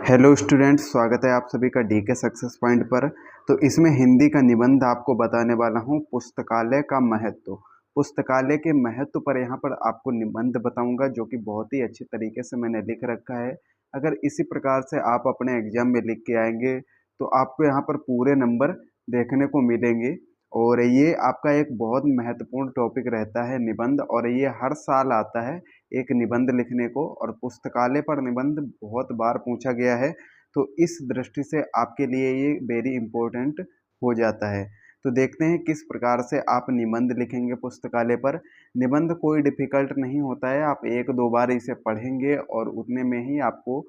Hello students, स्वागत है आप सभी का डीके सक्सेस पॉइंट पर। तो इसमें हिंदी का निबंध आपको बताने वाला हूँ, पुस्तकालय का महत्व। पुस्तकालय के महत्व पर यहाँ पर आपको निबंध बताऊंगा, जो कि बहुत ही अच्छे तरीके से मैंने लिख रखा है। अगर इसी प्रकार से आप अपने एग्जाम में लिख के आएंगे तो आपको यहाँ पर पूरे नंबर देखने को मिलेंगे। और ये आपका एक बहुत महत्वपूर्ण टॉपिक रहता है निबंध, और ये हर साल आता है एक निबंध लिखने को, और पुस्तकालय पर निबंध बहुत बार पूछा गया है। तो इस दृष्टि से आपके लिए ये वेरी इम्पोर्टेंट हो जाता है। तो देखते हैं किस प्रकार से आप निबंध लिखेंगे पुस्तकालय पर। निबंध कोई डिफ़िकल्ट नहीं होता है, आप एक दो बार इसे पढ़ेंगे और उतने में ही आपको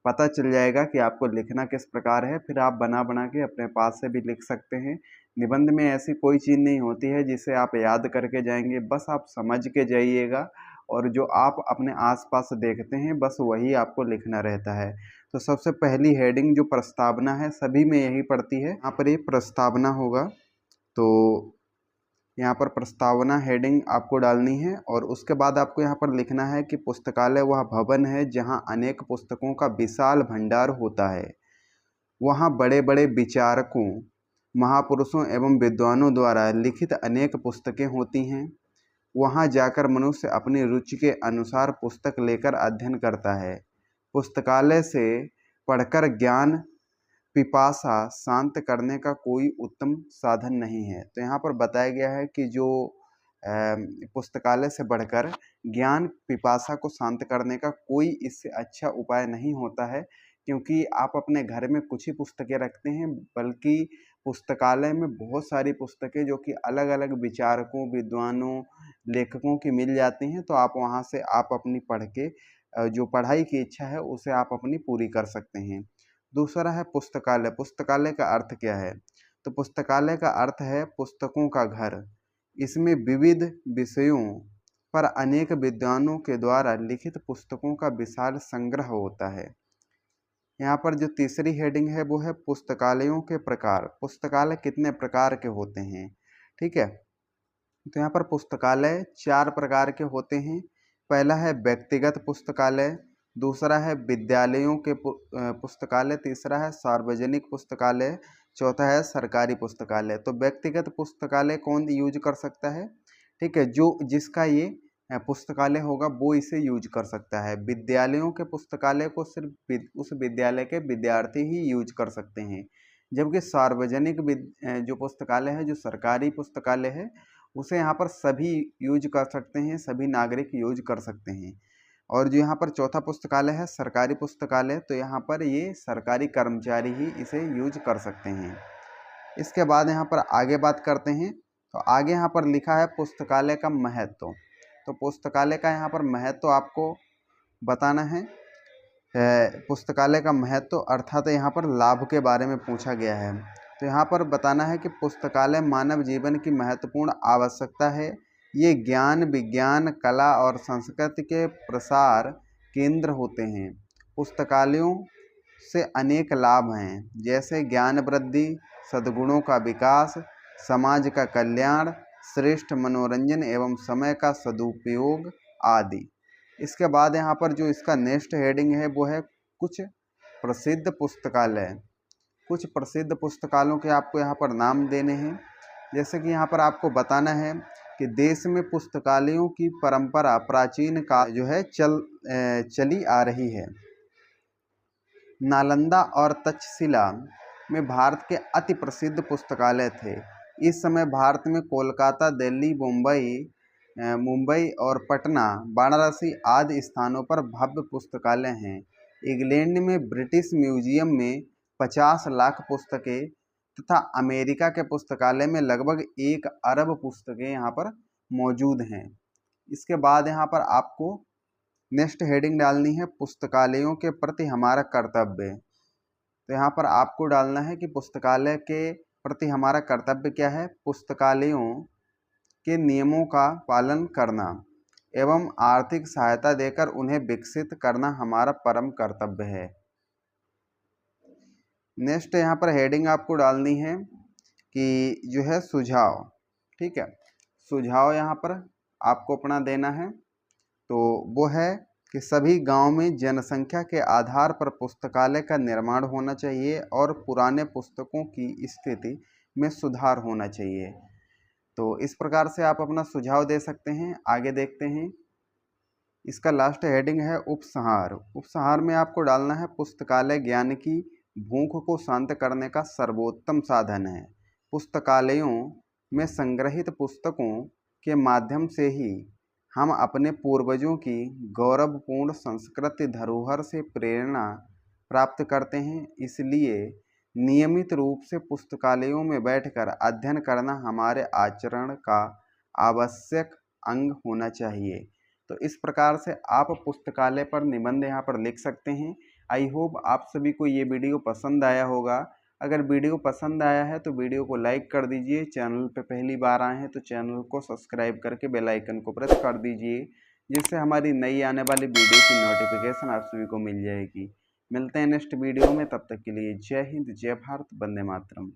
पता चल जाएगा कि आपको लिखना किस प्रकार है। फिर आप बना बना के अपने पास से भी लिख सकते हैं। निबंध में ऐसी कोई चीज़ नहीं होती है जिसे आप याद करके जाएंगे, बस आप समझ के जाइएगा, और जो आप अपने आसपास देखते हैं बस वही आपको लिखना रहता है। तो सबसे पहली हेडिंग जो प्रस्तावना है, सभी में यही पड़ती है। यहाँ पर ये प्रस्तावना होगा, तो यहाँ पर प्रस्तावना हेडिंग आपको डालनी है। और उसके बाद आपको यहाँ पर लिखना है कि पुस्तकालय वह भवन है जहाँ अनेक पुस्तकों का विशाल भंडार होता है। वहाँ बड़े बड़े विचारकों, महापुरुषों एवं विद्वानों द्वारा लिखित अनेक पुस्तकें होती हैं। वहाँ जाकर मनुष्य अपनी रुचि के अनुसार पुस्तक लेकर अध्ययन करता है। पुस्तकालय से पढ़कर ज्ञान पिपासा शांत करने का कोई उत्तम साधन नहीं है। तो यहाँ पर बताया गया है कि जो पुस्तकालय से बढ़कर ज्ञान पिपासा को शांत करने का कोई इससे अच्छा उपाय नहीं होता है, क्योंकि आप अपने घर में कुछ ही पुस्तकें रखते हैं, बल्कि पुस्तकालय में बहुत सारी पुस्तकें जो कि अलग अलग विचारकों, विद्वानों, लेखकों की मिल जाती हैं। तो आप वहाँ से आप अपनी पढ़ के जो पढ़ाई की इच्छा है उसे आप अपनी पूरी कर सकते हैं। दूसरा है पुस्तकालय। पुस्तकालय का अर्थ क्या है? तो पुस्तकालय का अर्थ है पुस्तकों का घर। इसमें विविध विषयों पर अनेक विद्वानों के द्वारा लिखित पुस्तकों का विशाल संग्रह होता है। यहाँ पर जो तीसरी हेडिंग है वो है पुस्तकालयों के प्रकार। पुस्तकालय कितने प्रकार के होते हैं? ठीक है, तो यहाँ पर पुस्तकालय 4 प्रकार के होते हैं। पहला है व्यक्तिगत पुस्तकालय, दूसरा है विद्यालयों के पुस्तकालय, तीसरा है सार्वजनिक पुस्तकालय, चौथा है सरकारी पुस्तकालय। तो व्यक्तिगत पुस्तकालय कौन यूज कर सकता है? ठीक है, जो जिसका ये पुस्तकालय होगा वो इसे यूज कर सकता है। विद्यालयों के पुस्तकालय को सिर्फ उस विद्यालय के विद्यार्थी ही यूज कर सकते हैं, जबकि सार्वजनिक जो पुस्तकालय है, जो सरकारी पुस्तकालय है, उसे यहाँ पर सभी यूज कर सकते हैं, सभी नागरिक यूज कर सकते हैं। और जो यहाँ पर चौथा पुस्तकालय है सरकारी पुस्तकालय, तो यहाँ पर ये सरकारी कर्मचारी ही इसे यूज कर सकते हैं। इसके बाद यहाँ पर आगे बात करते हैं। तो आगे यहाँ पर लिखा है पुस्तकालय का महत्व। तो पुस्तकालय का यहाँ पर महत्व आपको बताना है। पुस्तकालय का महत्व अर्थात यहाँ पर लाभ के बारे में पूछा गया है। तो यहाँ पर बताना है कि पुस्तकालय मानव जीवन की महत्वपूर्ण आवश्यकता है। ये ज्ञान, विज्ञान, कला और संस्कृति के प्रसार केंद्र होते हैं। पुस्तकालयों से अनेक लाभ हैं, जैसे ज्ञान वृद्धि, सद्गुणों का विकास, समाज का कल्याण, श्रेष्ठ मनोरंजन एवं समय का सदुपयोग आदि। इसके बाद यहाँ पर जो इसका नेक्स्ट हेडिंग है वो है कुछ प्रसिद्ध पुस्तकालय। कुछ प्रसिद्ध पुस्तकालयों के आपको यहाँ पर नाम देने हैं। जैसे कि यहाँ पर आपको बताना है कि देश में पुस्तकालयों की परंपरा प्राचीन काल जो है चली आ रही है। नालंदा और तक्षशिला में भारत के अति प्रसिद्ध पुस्तकालय थे। इस समय भारत में कोलकाता, दिल्ली, मुंबई और पटना, वाराणसी आदि स्थानों पर भव्य पुस्तकालय हैं। इंग्लैंड में ब्रिटिश म्यूजियम में 50 लाख पुस्तकें तथा अमेरिका के पुस्तकालय में लगभग 1 अरब पुस्तकें यहाँ पर मौजूद हैं। इसके बाद यहाँ पर आपको नेक्स्ट हेडिंग डालनी है पुस्तकालयों के प्रति हमारा कर्तव्य। तो यहाँ पर आपको डालना है कि पुस्तकालय के प्रति हमारा कर्तव्य क्या है? पुस्तकालयों के नियमों का पालन करना एवं आर्थिक सहायता देकर उन्हें विकसित करना हमारा परम कर्तव्य है। नेक्स्ट यहाँ पर हेडिंग आपको डालनी है कि जो है सुझाव। ठीक है, सुझाव यहाँ पर आपको अपना देना है। तो वो है कि सभी गांव में जनसंख्या के आधार पर पुस्तकालय का निर्माण होना चाहिए और पुराने पुस्तकों की स्थिति में सुधार होना चाहिए। तो इस प्रकार से आप अपना सुझाव दे सकते हैं। आगे देखते हैं। इसका लास्ट हेडिंग है उपसंहार। उपसंहार में आपको डालना है पुस्तकालय ज्ञान की भूख को शांत करने का सर्वोत्तम साधन है। पुस्तकालयों में संग्रहित पुस्तकों के माध्यम से ही हम अपने पूर्वजों की गौरवपूर्ण संस्कृति धरोहर से प्रेरणा प्राप्त करते हैं। इसलिए नियमित रूप से पुस्तकालयों में बैठकर अध्ययन करना हमारे आचरण का आवश्यक अंग होना चाहिए। तो इस प्रकार से आप पुस्तकालय पर निबंध यहाँ पर लिख सकते हैं। आई होप आप सभी को ये वीडियो पसंद आया होगा। अगर वीडियो पसंद आया है तो वीडियो को लाइक कर दीजिए। चैनल पे पहली बार आए हैं तो चैनल को सब्सक्राइब करके बेल आइकन को प्रेस कर दीजिए, जिससे हमारी नई आने वाली वीडियो की नोटिफिकेशन आप सभी को मिल जाएगी। मिलते हैं नेक्स्ट वीडियो में, तब तक के लिए जय हिंद, जय भारत, वंदे मातरम।